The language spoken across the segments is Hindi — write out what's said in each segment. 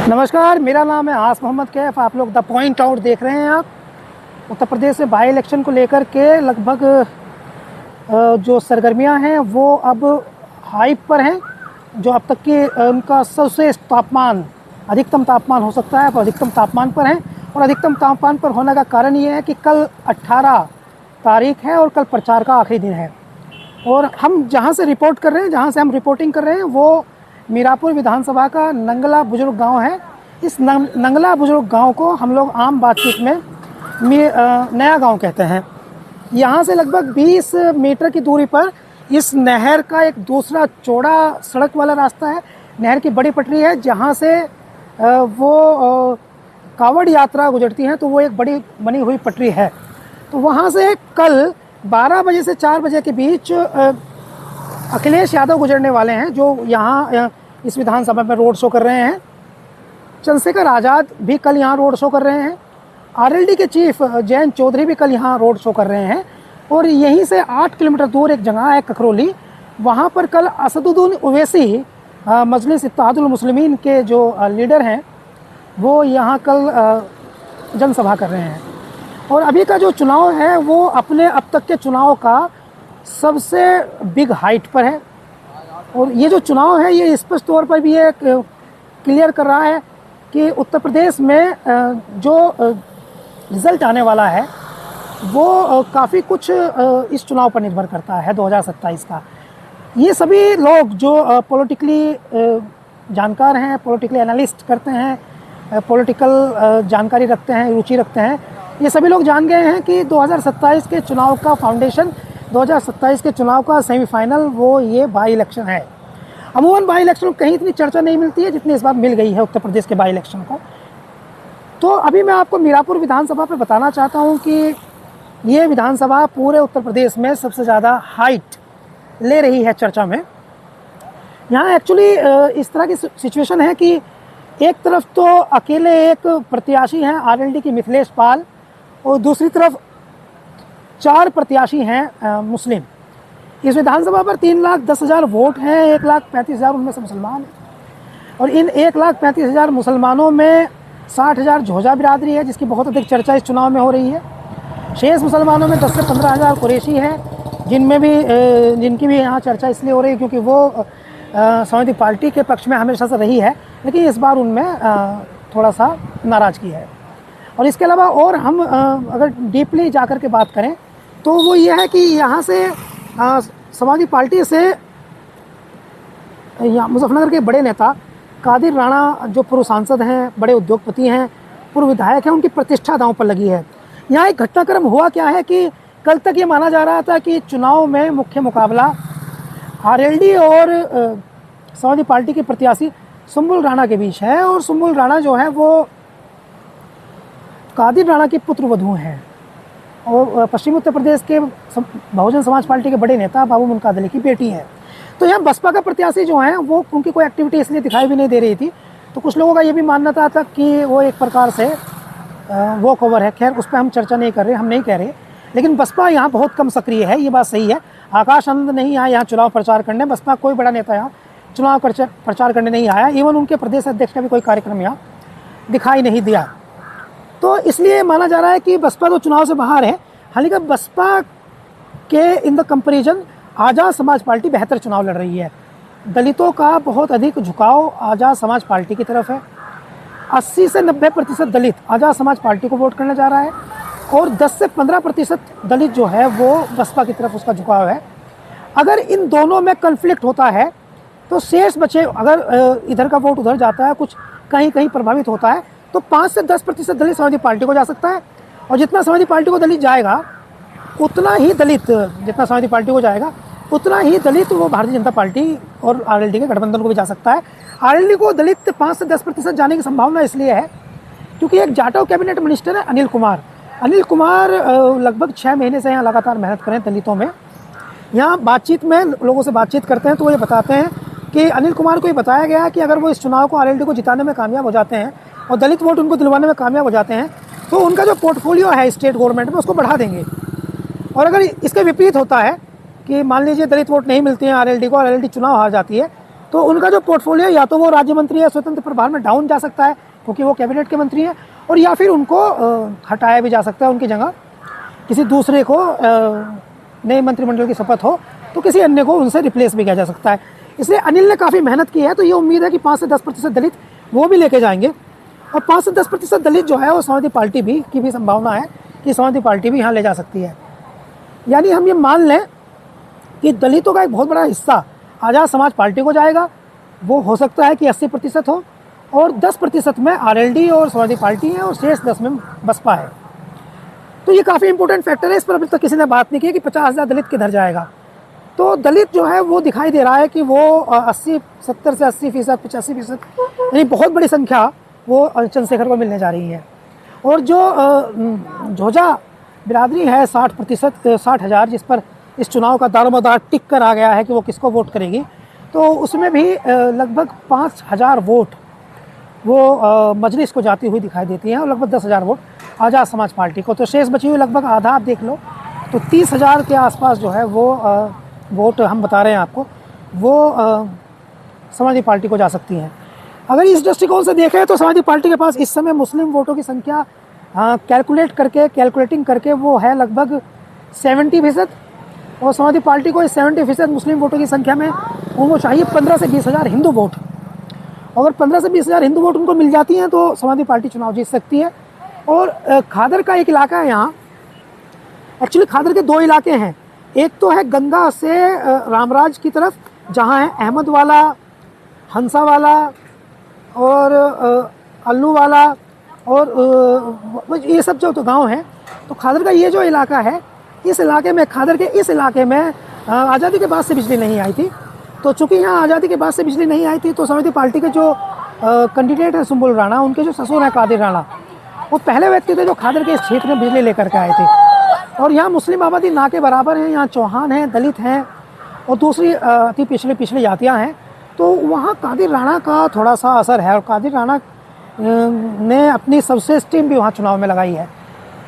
नमस्कार, मेरा नाम है आस मोहम्मद कैफ। आप लोग द पॉइंट आउट देख रहे हैं। आप उत्तर प्रदेश में बाई इलेक्शन को लेकर के लगभग जो सरगर्मियां हैं वो अब हाइप पर हैं। जो अब तक के उनका सबसे तापमान, अधिकतम तापमान हो सकता है, पर अधिकतम तापमान पर हैं। और अधिकतम तापमान पर होने का कारण ये है कि कल 18 तारीख है और कल प्रचार का आखिरी दिन है। और हम जहाँ से रिपोर्ट कर रहे हैं, जहाँ से हम रिपोर्टिंग कर रहे हैं, वो मीरापुर विधानसभा का नंगला बुजुर्ग गांव है। इस नंगला बुजुर्ग गांव को हम लोग आम बातचीत में नया गांव कहते हैं। यहाँ से लगभग 20 मीटर की दूरी पर इस नहर का एक दूसरा चौड़ा सड़क वाला रास्ता है। नहर की बड़ी पटरी है जहाँ से वो कावड़ यात्रा गुजरती है, तो वो एक बड़ी बनी हुई पटरी है। तो वहाँ से कल 12 बजे से 4 बजे के बीच अखिलेश यादव गुजरने वाले हैं, जो यहाँ इस विधानसभा में रोड शो कर रहे हैं। चंद्रशेखर आज़ाद भी कल यहाँ रोड शो कर रहे हैं। आरएलडी के चीफ जयंत चौधरी भी कल यहाँ रोड शो कर रहे हैं। और यहीं से 8 किलोमीटर दूर एक जगह है ककरौली, वहाँ पर कल असदुद्दीन ओवैसी मजलिस इत्तेहादुल मुस्लिमीन के जो लीडर हैं वो यहाँ कल जनसभा कर रहे हैं। और अभी का जो चुनाव है वो अपने अब तक के चुनाव का सबसे बिग हाइट पर है। और ये जो चुनाव है ये स्पष्ट तौर पर भी ये क्लियर कर रहा है कि उत्तर प्रदेश में जो रिज़ल्ट आने वाला है वो काफ़ी कुछ इस चुनाव पर निर्भर करता है 2027 का। ये सभी लोग जो पॉलिटिकली जानकार हैं, पॉलिटिकली एनालिस्ट करते हैं, पॉलिटिकल जानकारी रखते हैं, रुचि रखते हैं, ये सभी लोग जान गए हैं कि 2027 के चुनाव का फाउंडेशन, 2027 के चुनाव का सेमीफाइनल वो ये बाई इलेक्शन है। अमूमन बाई इलेक्शन कहीं इतनी चर्चा नहीं मिलती है जितनी इस बार मिल गई है उत्तर प्रदेश के बाई इलेक्शन को। तो अभी मैं आपको मीरापुर विधानसभा पे बताना चाहता हूँ कि ये विधानसभा पूरे उत्तर प्रदेश में सबसे ज़्यादा हाइट ले रही है चर्चा में। यहाँ एक्चुअली इस तरह की सिचुएशन है कि एक तरफ तो अकेले एक प्रत्याशी हैं आरएलडी की मिथिलेश पाल, और दूसरी तरफ 4 प्रत्याशी हैं मुस्लिम। इस विधानसभा पर 3,10,000 वोट हैं, 1,35,000 उनमें से मुसलमान हैं। और इन 1,35,000 मुसलमानों में 60,000 झोजा बिरादरी है, जिसकी बहुत अधिक चर्चा इस चुनाव में हो रही है। शेष मुसलमानों में 10 से 15,000 कुरैशी हैं, जिनकी भी यहाँ चर्चा इसलिए हो रही है क्योंकि वो समाजवादी पार्टी के पक्ष में हमेशा से रही है, लेकिन इस बार उनमें थोड़ा सा नाराज़गी है। और इसके अलावा और हम अगर डीपली जाकर के बात करें तो वो ये है कि यहाँ से समाजवादी पार्टी से मुजफ्फरनगर के बड़े नेता कादिर राणा, जो पूर्व सांसद हैं, बड़े उद्योगपति हैं, पूर्व विधायक हैं, उनकी प्रतिष्ठा दांव पर लगी है। यहाँ एक घटनाक्रम हुआ क्या है कि कल तक ये माना जा रहा था कि चुनाव में मुख्य मुकाबला आरएलडी और समाजवादी पार्टी के प्रत्याशी सुम्बुल राणा के बीच है। और सुम्बुल राणा जो है वो कादिर राणा की पुत्रवधू हैं और पश्चिमी उत्तर प्रदेश के बहुजन समाज पार्टी के बड़े नेता बाबू मुनकाद अली की बेटी हैं। तो यहाँ बसपा का प्रत्याशी जो हैं वो उनकी कोई एक्टिविटी इसलिए दिखाई भी नहीं दे रही थी, तो कुछ लोगों का ये भी मानना था कि वो एक प्रकार से वॉक ओवर है। खैर उस पर हम चर्चा नहीं कर रहे, हम नहीं कह रहे, लेकिन बसपा यहाँ बहुत कम सक्रिय है, ये बात सही है। आकाश आनंद नहीं आया यहाँ चुनाव प्रचार करने, बसपा कोई बड़ा नेता यहाँ चुनाव प्रचार करने नहीं आया। इवन उनके प्रदेश अध्यक्ष का भी कोई कार्यक्रम यहाँ दिखाई नहीं दिया। तो इसलिए माना जा रहा है कि बसपा तो चुनाव से बाहर है। हालांकि बसपा के इन द कंपैरिजन आज़ाद समाज पार्टी बेहतर चुनाव लड़ रही है। दलितों का बहुत अधिक झुकाव आज़ाद समाज पार्टी की तरफ है। 80 से 90% दलित आज़ाद समाज पार्टी को वोट करने जा रहा है और 10 से 15% दलित जो है वो बसपा की तरफ उसका झुकाव है। अगर इन दोनों में कन्फ्लिक्ट होता है तो शेष बचे, अगर इधर का वोट उधर जाता है, कुछ कहीं कहीं प्रभावित होता है, तो 5 से 10% दलित समाजवादी पार्टी को जा सकता है। और जितना समाजवादी पार्टी को दलित जाएगा उतना ही दलित, जितना समाजवादी पार्टी को जाएगा उतना ही दलित वो भारतीय जनता पार्टी और आरएलडी के गठबंधन को भी जा सकता है। आरएलडी को दलित 5 से 10% जाने की संभावना इसलिए है क्योंकि एक जाटव कैबिनेट मिनिस्टर है अनिल कुमार लगभग 6 महीने से यहाँ लगातार मेहनत करें दलितों में। यहाँ बातचीत में लोगों से बातचीत करते हैं तो वो ये बताते हैं कि अनिल कुमार को ये बताया गया कि अगर वो इस चुनाव को आरएलडी को जिताने में कामयाब हो जाते हैं और दलित वोट उनको दिलवाने में कामयाब हो जाते हैं तो उनका जो पोर्टफोलियो है स्टेट गवर्नमेंट में उसको बढ़ा देंगे। और अगर इसके विपरीत होता है कि मान लीजिए दलित वोट नहीं मिलती हैं आरएलडी को, आरएलडी चुनाव हार जाती है, तो उनका जो पोर्टफोलियो या तो वो राज्य मंत्री या स्वतंत्र प्रभार में डाउन जा सकता है क्योंकि वो कैबिनेट के मंत्री हैं, और या फिर उनको हटाया भी जा सकता है, उनकी जगह किसी दूसरे को नए मंत्रिमंडल की शपथ हो तो किसी अन्य को उनसे रिप्लेस भी किया जा सकता है। इसलिए अनिल ने काफ़ी मेहनत की है, तो ये उम्मीद है कि 5 से 10% दलित वो भी लेके जाएंगे, और 5 से 10% दलित जो है वो समाजवादी पार्टी भी की भी संभावना है कि समाजवादी पार्टी भी यहाँ ले जा सकती है। यानी हम ये मान लें कि दलितों का एक बहुत बड़ा हिस्सा आज़ाद समाज पार्टी को जाएगा, वो हो सकता है कि 80% हो, और 10% में आरएलडी और समाजवादी पार्टी है, और शेष 10 में बसपा है। तो ये काफ़ी इंपॉर्टेंट फैक्टर है, इस पर अभी तक किसी ने बात नहीं की कि 50,000 दलित किधर जाएगा। तो दलित जो है वो दिखाई दे रहा है कि वो 70 से 80%, 85%, यानी बहुत बड़ी संख्या वो चंद्रशेखर को मिलने जा रही है। और जो झोजा बिरादरी है 60%, 60,000, जिस पर इस चुनाव का दारोमदार टिक कर आ गया है कि वो किसको वोट करेगी, तो उसमें भी लगभग 5,000 वोट वो मजलिस को जाती हुई दिखाई देती हैं, और लगभग 10,000 वोट आज़ाद समाज पार्टी को। तो शेष बची हुई लगभग आधा आप देख लो, तो 30,000 के आसपास जो है वो वोट हम बता रहे हैं आपको, वो समाजवादी पार्टी को जा सकती हैं। अगर इस दृष्टिकोण से देखें तो समाजवादी पार्टी के पास इस समय मुस्लिम वोटों की संख्या कैलकुलेटिंग करके वो है लगभग 70%, और समाजवादी पार्टी को इस 70% मुस्लिम वोटों की संख्या में उनको चाहिए 15 से 20,000 हिंदू वोट। अगर 15 से 20,000 हिंदू वोट उनको मिल जाती हैं तो समाजवादी पार्टी चुनाव जीत सकती है। और खादर का एक इलाका है यहाँ, एक्चुअली खादर के 2 इलाके हैं, एक तो है गंगा से रामराज की तरफ, जहाँ है अहमद वाला, हंसा वाला और अल्लू वाला, और ये सब जो तो गांव हैं। तो खादर का ये जो इलाका है, इस इलाके में, खादर के इस इलाके में आज़ादी के बाद से बिजली नहीं आई थी। तो चूँकि यहाँ आज़ादी के बाद से बिजली नहीं आई थी, तो समाजवादी पार्टी के जो कैंडिडेट हैं सुंबुल राणा, उनके जो ससुर हैं कादिर राणा, वो पहले व्यक्ति थे जो खादर के इस क्षेत्र में बिजली लेकर के आए थे। और यहाँ मुस्लिम आबादी ना के बराबर है, यहाँ चौहान हैं, दलित हैं, और दूसरी अति पिछड़ी जातियाँ हैं। तो वहाँ कादिर राणा का थोड़ा सा असर है, और कादिर राणा ने अपनी सर्वश्रेष्ठ टीम भी वहाँ चुनाव में लगाई है।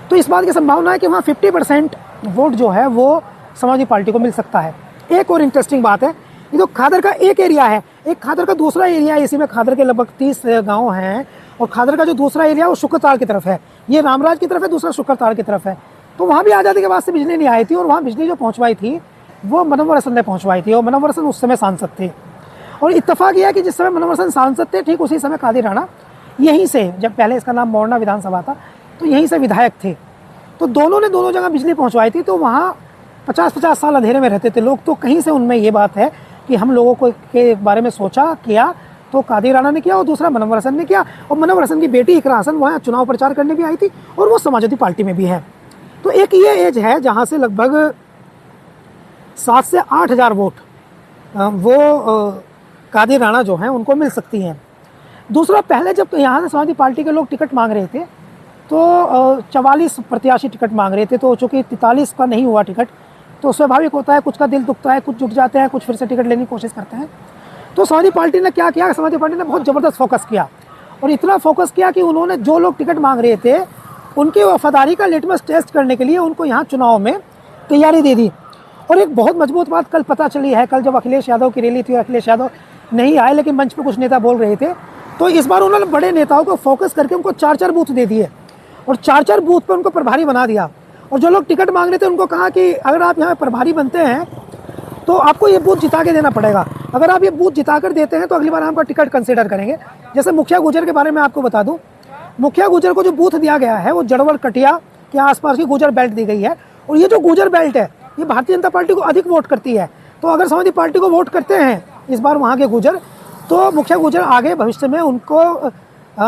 तो इस बात की संभावना है कि वहाँ 50% वोट जो है वो समाजवादी पार्टी को मिल सकता है। एक और इंटरेस्टिंग बात है, ये तो खादर का एक एरिया है, एक खादर का दूसरा एरिया है, इसी में खादर के लगभग 30 गाँव हैं, और खादर का जो दूसरा एरिया वो शुक्रताल की तरफ है, ये रामराज की तरफ है, दूसरा शुक्रताल की तरफ है। तो वहाँ भी आज़ादी के बाद से बिजली नहीं आई थी, और वहाँ बिजली जो पहुँचवाई थी वो मनोहर हसन ने पहुँचवाई थी, और मनोहर हसन उस समय सांसद थे। और इत्तेफाक यह है कि जिस समय मनोहर हसन सांसद थे, ठीक उसी समय कादिर राणा यहीं से, जब पहले इसका नाम मोरना विधानसभा था, तो यहीं से विधायक थे। तो दोनों ने दोनों जगह बिजली पहुँचवाई थी। तो वहाँ 50-50 साल अंधेरे में रहते थे लोग। तो कहीं से उनमें ये बात है कि हम लोगों को के बारे में सोचा किया, तो कादिर राणा ने किया, और दूसरा मनोहर हसन ने किया। और मनोहर हसन की बेटी इकरा हसन वहाँ चुनाव प्रचार करने भी आई थी, और वो समाजवादी पार्टी में भी है। तो एक ये एज है जहाँ से लगभग 7 से 8,000 वोट वो कादिर राणा जो हैं उनको मिल सकती हैं। दूसरा, पहले जब यहाँ से समाजवादी पार्टी के लोग टिकट मांग रहे थे तो 44 प्रत्याशी टिकट मांग रहे थे। तो चूँकि 43 का नहीं हुआ टिकट, तो स्वाभाविक होता है कुछ का दिल दुखता है, कुछ जुट जाते हैं, कुछ फिर से टिकट लेने की कोशिश करते हैं। तो समाजवादी पार्टी ने क्या किया, समाजवादी पार्टी ने बहुत ज़बरदस्त फोकस किया, और इतना फोकस किया कि उन्होंने जो लोग टिकट मांग रहे थे उनकी वफादारी का लिटमस टेस्ट करने के लिए उनको यहाँ चुनाव में तैयारी दे दी। और एक बहुत मजबूत बात कल पता चली है, कल जब अखिलेश यादव की रैली थी, अखिलेश यादव नहीं आए, लेकिन मंच पर कुछ नेता बोल रहे थे, तो इस बार उन्होंने बड़े नेताओं को फोकस करके उनको 4-4 बूथ दे दिए, और 4-4 बूथ पर उनको प्रभारी बना दिया। और जो लोग टिकट मांग रहे थे उनको कहा कि अगर आप यहाँ प्रभारी बनते हैं तो आपको ये बूथ जिता के देना पड़ेगा, अगर आप ये बूथ जिता कर देते हैं तो अगली बार आपका टिकट कंसिडर करेंगे। जैसे मुखिया गुजर के बारे में आपको बता दूं, मुखिया गुजर को जो बूथ दिया गया है वो जड़वल कटिया के आसपास की गुजर बेल्ट दी गई है, और ये जो गुजर बेल्ट है ये भारतीय जनता पार्टी को अधिक वोट करती है। तो अगर समाजवादी पार्टी को वोट करते हैं इस बार वहाँ के गुजर, तो मुखिया गुजर आगे भविष्य में उनको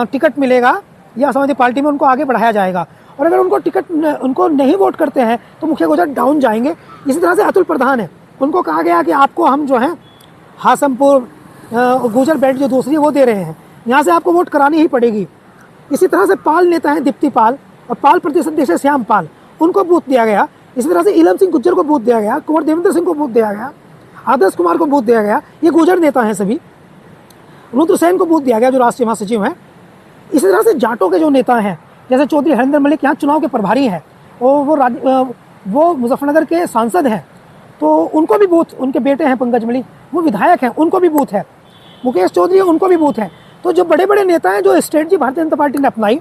टिकट मिलेगा, या समाजवादी पार्टी में उनको आगे बढ़ाया जाएगा। और अगर उनको नहीं वोट करते हैं तो मुखिया गुजर डाउन जाएंगे। इसी तरह से अतुल प्रधान है, उनको कहा गया कि आपको हम जो है हासमपुर गुजर बेल्ट जो दूसरी वो दे रहे हैं, यहाँ से आपको वोट करानी ही पड़ेगी। इसी तरह से पाल नेता हैं दीप्ति पाल, और पाल प्रदेश अध्यक्ष श्याम पाल, उनको बूथ दिया गया। इसी तरह से इलम सिंह गुज्जर को बूथ दिया गया, कुंवर देवेंद्र सिंह को बूथ दिया गया, आदर्श कुमार को बूथ दिया गया, ये गुजर नेता हैं सभी। रुद्र सेन को बूथ दिया गया जो राष्ट्रीय महासचिव हैं। इसी तरह से जाटों के जो नेता हैं, जैसे चौधरी हरिंदर मलिक यहाँ चुनाव के प्रभारी हैं, और वो मुजफ्फरनगर के सांसद हैं, तो उनको भी बूथ, उनके बेटे हैं पंकज मलिक, वो विधायक हैं, उनको भी बूथ है। मुकेश चौधरी उनको भी बूथ है। तो जो बड़े बड़े नेता हैं, जो स्ट्रेटजी भारतीय जनता पार्टी ने अपनाई,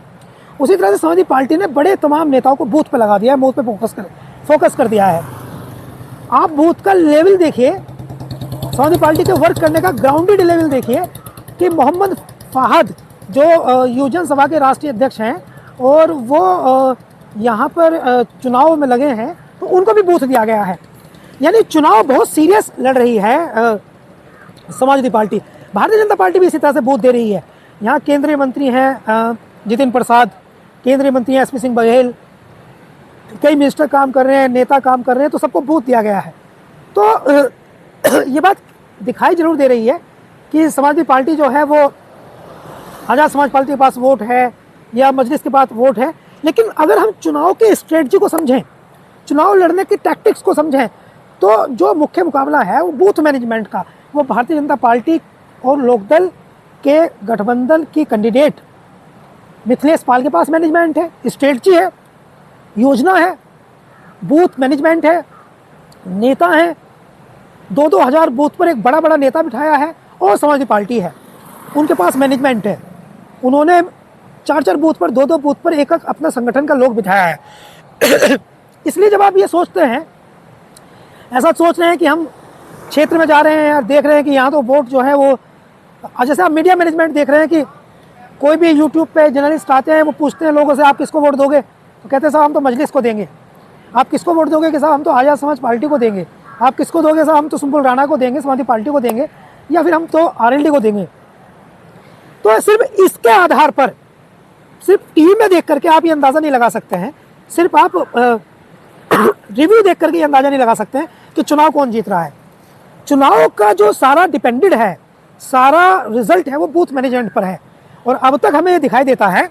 उसी तरह से समाजवादी पार्टी ने बड़े तमाम नेताओं को बूथ पे लगा दिया है, बूथ पे फोकस कर दिया है। आप बूथ का लेवल देखिए, समाजवादी पार्टी के वर्क करने का ग्राउंडेड लेवल देखिए कि मोहम्मद फाहद जो यूजन सभा के राष्ट्रीय अध्यक्ष हैं और वो यहाँ पर चुनाव में लगे हैं, तो उनको भी बूथ दिया गया है। यानी चुनाव बहुत सीरियस लड़ रही है समाजवादी पार्टी। भारतीय जनता पार्टी भी इसी तरह से बूथ दे रही है। यहाँ केंद्रीय मंत्री हैं जितिन प्रसाद, केंद्रीय मंत्री हैं एसपी सिंह बघेल, कई मिनिस्टर काम कर रहे हैं, नेता काम कर रहे हैं, तो सबको बूथ दिया गया है। तो ये बात दिखाई जरूर दे रही है कि समाजवादी पार्टी जो है वो आज़ाद समाज पार्टी के पास वोट है या मजलिस के पास वोट है, लेकिन अगर हम चुनाव के स्ट्रेटजी को समझें, चुनाव लड़ने की टैक्टिक्स को समझें, तो जो मुख्य मुकाबला है वो बूथ मैनेजमेंट का, वो भारतीय जनता पार्टी और लोकदल के गठबंधन की कैंडिडेट मिथिलेश पाल के पास मैनेजमेंट है, स्ट्रेटजी है, योजना है, बूथ मैनेजमेंट है, नेता हैं, 2-2 हज़ार बूथ पर एक बड़ा बड़ा नेता बिठाया है, और समाजवादी पार्टी है, उनके पास मैनेजमेंट है। उन्होंने 4-4 बूथ पर, 2-2 बूथ पर एक अपना संगठन का लोग बिठाया है। इसलिए जब आप ये सोचते हैं, ऐसा सोच रहे हैं कि हम क्षेत्र में जा रहे हैं और देख रहे हैं कि यहाँ तो वोट जो है वो, जैसे आप मीडिया मैनेजमेंट देख रहे हैं कि कोई भी यूट्यूब पे जर्नलिस्ट आते हैं, वो पूछते हैं लोगों से आप किसको वोट दोगे, तो कहते हैं साहब हम तो मजलिस को देंगे। आप किसको वोट दोगे कि साहब हम तो आज़ाद समाज पार्टी को देंगे। आप किसको दोगे साहब हम तो सुम्बुल राणा को देंगे, समाजवादी पार्टी को देंगे, या फिर हम तो आरएलडी को देंगे। तो सिर्फ इसके आधार पर, सिर्फ टीवी में देख करके आप ये अंदाज़ा नहीं लगा सकते हैं, सिर्फ आप रिव्यू देख करके ये अंदाज़ा नहीं लगा सकते हैं कि चुनाव कौन जीत रहा है। चुनाव का जो सारा डिपेंडेड है, सारा रिजल्ट है, वो बूथ मैनेजमेंट पर है। और अब तक हमें ये दिखाई देता है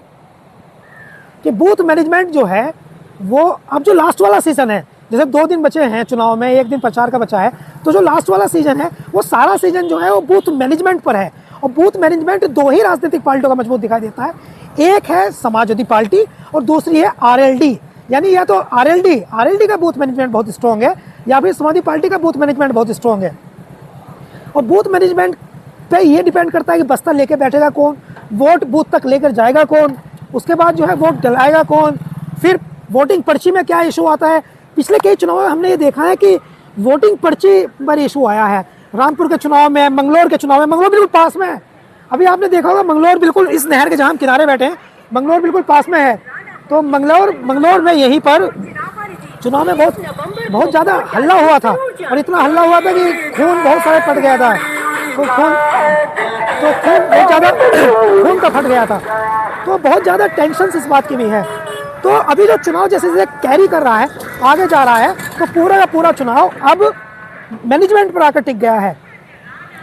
कि बूथ मैनेजमेंट जो है वो, अब जो लास्ट वाला सीजन है, जैसे 2 दिन बचे हैं चुनाव में, 1 दिन प्रचार का बचा है, तो जो लास्ट वाला सीजन है वो सारा सीजन जो है वो बूथ मैनेजमेंट पर है। और बूथ मैनेजमेंट 2 ही राजनीतिक पार्टियों का मजबूत दिखाई देता है, एक है समाजवादी पार्टी और दूसरी है आरएलडी। यानी या तो आरएलडी का बूथ मैनेजमेंट बहुत स्ट्रॉन्ग है, या फिर समाजवादी पार्टी का बूथ मैनेजमेंट बहुत स्ट्रॉन्ग है। और बूथ मैनेजमेंट पे ये डिपेंड करता है कि बस्ता लेके बैठेगा कौन, वोट बूथ तक लेकर जाएगा कौन, उसके बाद जो है वोट डलाएगा कौन, फिर वोटिंग पर्ची में क्या इशू आता है। पिछले कई चुनाव में हमने ये देखा है कि वोटिंग पर्ची पर इशू आया है। रामपुर के चुनाव में, मंगलौर के चुनाव में, मंगलौर बिल्कुल पास में है, अभी आपने देखा होगा मंगलौर बिल्कुल इस नहर के जहाँ हम किनारे बैठे हैं, मंगलौर बिल्कुल पास में है। तो मंगलौर में यहीं पर चुनाव में बहुत ज़्यादा हल्ला हुआ था, और इतना हल्ला हुआ था कि खून बहुत सारे फट गया था। तो खून बहुत ज़्यादा खून का फट गया था। तो बहुत ज़्यादा टेंशन इस बात की भी है। तो अभी जो चुनाव जैसे जैसे कैरी कर रहा है, आगे जा रहा है, तो पूरा का पूरा चुनाव अब मैनेजमेंट पर आकर टिक गया है।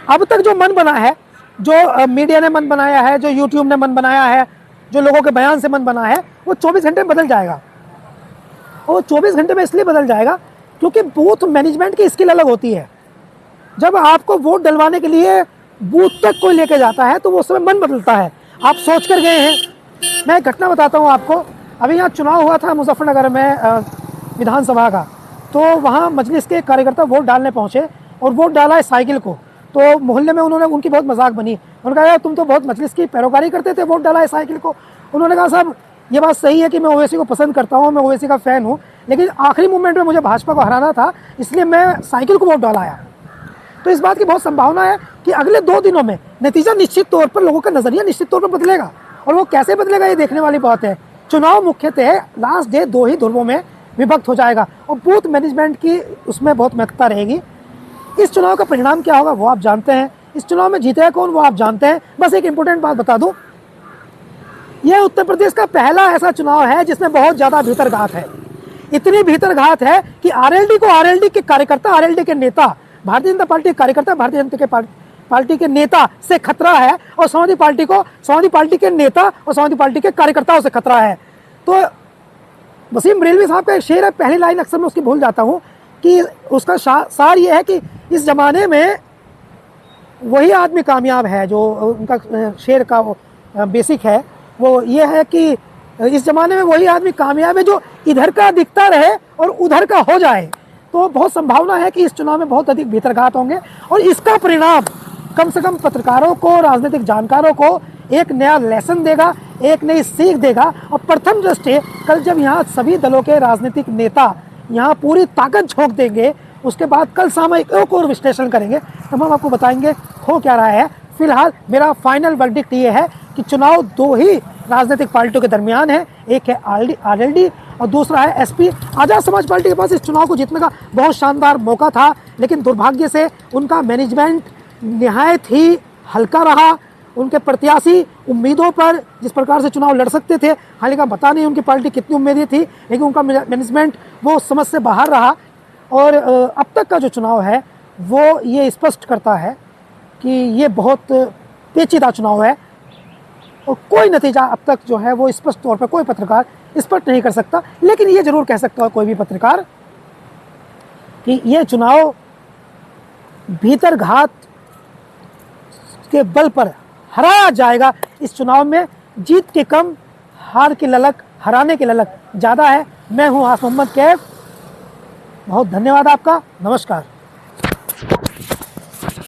अब तक जो मन बना है, जो मीडिया ने मन बनाया है, जो यूट्यूब ने मन बनाया है, जो लोगों के बयान से मन बना है, वो 24 घंटे में बदल जाएगा। और 24 घंटे में इसलिए बदल जाएगा क्योंकि बूथ मैनेजमेंट की स्किल अलग होती है। जब आपको वोट डलवाने के लिए बूथ तक कोई लेके जाता है तो वो उस समय मन बदलता है। आप सोच कर गए हैं। मैं एक घटना बताता हूँ आपको। अभी यहाँ चुनाव हुआ था मुजफ्फरनगर में विधानसभा का, तो वहाँ मजलिस के कार्यकर्ता वोट डालने पहुँचे और वोट डाला है साइकिल को। तो मोहल्ले में उन्होंने, उनकी बहुत मजाक बनी। उन्होंने कहा यार तुम तो बहुत मजलिस की पैरोकारी करते थे, वोट डाला है साइकिल को। उन्होंने कहा साहब ये बात सही है कि मैं ओवैसी को पसंद करता हूँ, मैं ओवैसी का फ़ैन हूँ, लेकिन आखिरी मोमेंट में मुझे भाजपा को हराना था, इसलिए मैं साइकिल को वोट डालाया। तो इस बात की बहुत संभावना है कि अगले 2 दिनों में नतीजा निश्चित तौर पर, लोगों का नज़रिया निश्चित तौर पर बदलेगा। और वो कैसे बदलेगा ये देखने वाली बात है। चुनाव मुख्यतः लास्ट डे 2 ही ध्रुवों में विभक्त हो जाएगा और बूथ मैनेजमेंट की उसमें बहुत महत्वता रहेगी। इस चुनाव का परिणाम क्या होगा वो आप जानते हैं, इस चुनाव में जीतेगा कौन वो आप जानते हैं। बस एक इंपॉर्टेंट बात बता दूं, यह उत्तर प्रदेश का पहला ऐसा चुनाव है जिसमें बहुत ज़्यादा भीतरघात है। इतनी भीतरघात है कि आरएलडी को, आरएलडी के कार्यकर्ता, आरएलडी के नेता, भारतीय जनता पार्टी के कार्यकर्ता, भारतीय जनता पार्टी के नेता से खतरा है, और समाजवादी पार्टी को, समाजवादी पार्टी के नेता और समाजवादी पार्टी के कार्यकर्ताओं से खतरा है। तो वसीम बरेलवी साहब का एक शेर है, पहली लाइन अक्सर मैं उसकी भूल जाता हूँ, कि उसका सार ये है कि इस ज़माने में वही आदमी कामयाब है, जो उनका शेर का बेसिक है वो ये है कि इस ज़माने में वही आदमी कामयाब है जो इधर का दिखता रहे और उधर का हो जाए। तो बहुत संभावना है कि इस चुनाव में बहुत अधिक भीतरघात होंगे और इसका परिणाम कम से कम पत्रकारों को, राजनीतिक जानकारों को एक नया लेसन देगा, एक नई सीख देगा। और प्रथम दृष्टि कल जब यहाँ सभी दलों के राजनीतिक नेता यहाँ पूरी ताकत झोंक देंगे, उसके बाद कल सामयिक एक और विश्लेषण करेंगे, तब हम आपको बताएंगे हो क्या रहा है। फिलहाल मेरा फाइनल वर्डिक्ट ये है कि चुनाव दो ही राजनीतिक पार्टियों के दरमियान है, एक है आरएलडी और दूसरा है एसपी। आज़ाद समाज पार्टी के पास इस चुनाव को जीतने का बहुत शानदार मौका था, लेकिन दुर्भाग्य से उनका मैनेजमेंट निहायत ही हल्का रहा। उनके प्रत्याशी उम्मीदों पर जिस प्रकार से चुनाव लड़ सकते थे, हालांकि पता नहीं उनकी पार्टी कितनी उम्मीदें थी, लेकिन उनका मैनेजमेंट वो समझ से बाहर रहा। और अब तक का जो चुनाव है वो ये स्पष्ट करता है कि ये बहुत पेचीदा चुनाव है और कोई नतीजा अब तक जो है वो स्पष्ट तौर पर कोई पत्रकार स्पष्ट नहीं कर सकता। लेकिन ये जरूर कह सकता है कोई भी पत्रकार कि ये चुनाव भीतर घात के बल पर हराया जाएगा। इस चुनाव में जीत के कम हार की ललक, हराने की ललक ज़्यादा है। मैं हूँ आसिफ मोहम्मद कैफ, बहुत धन्यवाद आपका, नमस्कार।